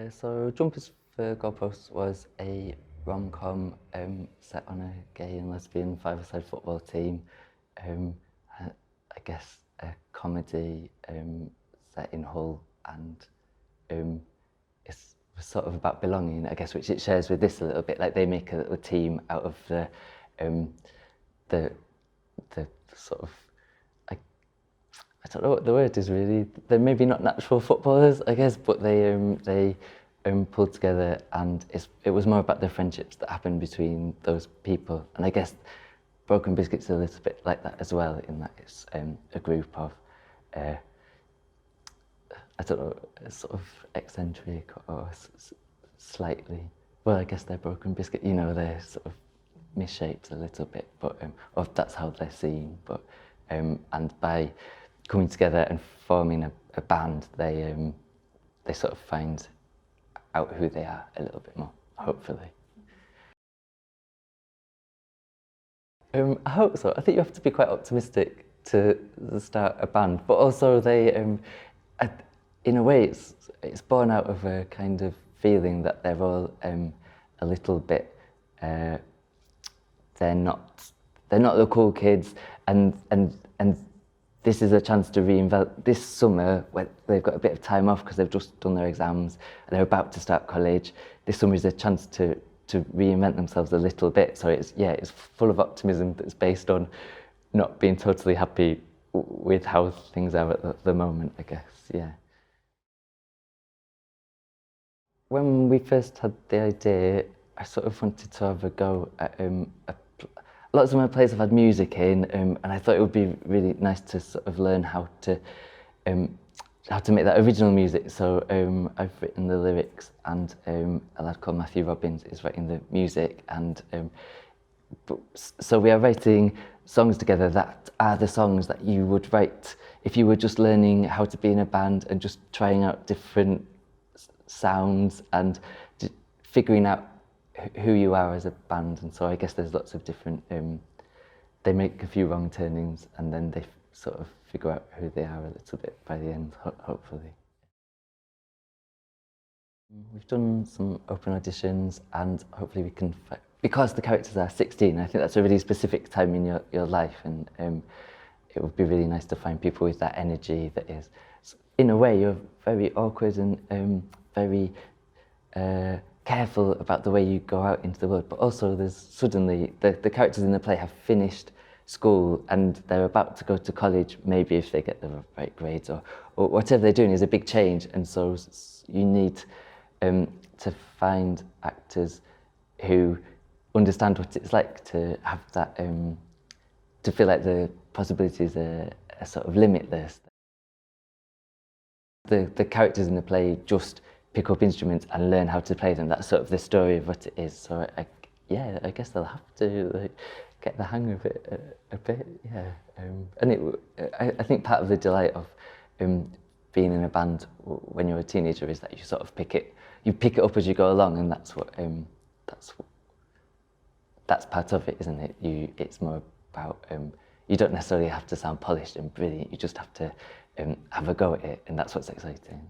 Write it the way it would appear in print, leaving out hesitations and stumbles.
So Jumpers for Goalposts was a rom-com set on a gay and lesbian five-a-side football team. I guess a comedy set in Hull, and it's sort of about belonging, I guess, which it shares with this a little bit. Like they make a little team out of the sort of, I don't know what the word is really. They're maybe not natural footballers, I guess, but they pulled together, and it was more about the friendships that happened between those people. And I guess Broken Biscuits is a little bit like that as well, in that it's a group of, I don't know, sort of eccentric or slightly, well, I guess they're Broken Biscuit, you know, they're sort of misshaped a little bit, but or that's how they're seen. But and by coming together and forming a band, they sort of find out who they are a little bit more, hopefully. I hope so. I think you have to be quite optimistic to start a band, but also they, in a way, it's born out of a kind of feeling that they're all a little bit, they're not the cool kids, and this is a chance to reinvent this summer where they've got a bit of time off because they've just done their exams and they're about to start college. This summer is a chance to reinvent themselves a little bit. So it's full of optimism that's based on not being totally happy with how things are at the moment, I guess, yeah. When we first had the idea, I sort of wanted to have a go at lots of my plays have had music in, and I thought it would be really nice to sort of learn how to make that original music. So I've written the lyrics, and a lad called Matthew Robbins is writing the music, and so we are writing songs together that are the songs that you would write if you were just learning how to be in a band and just trying out different sounds and figuring out who you are as a band. And so I guess there's lots of different, they make a few wrong turnings and then they sort of figure out who they are a little bit by the end, hopefully. We've done some open auditions, and hopefully we can, because the characters are 16, I think that's a really specific time in your life, and it would be really nice to find people with that energy that is, in a way, you're very awkward and very careful about the way you go out into the world, but also there's suddenly, the characters in the play have finished school and they're about to go to college, maybe if they get the right grades, or whatever they're doing is a big change, and so you need to find actors who understand what it's like to have that, to feel like the possibilities are sort of limitless. The characters in the play just pick up instruments and learn how to play them. That's sort of the story of what it is. So I guess they'll have to get the hang of it a bit, yeah. And I think part of the delight of being in a band when you're a teenager is that you sort of pick it up as you go along, and that's part of it, isn't it? It's more about, you don't necessarily have to sound polished and brilliant, you just have to have a go at it, and that's what's exciting.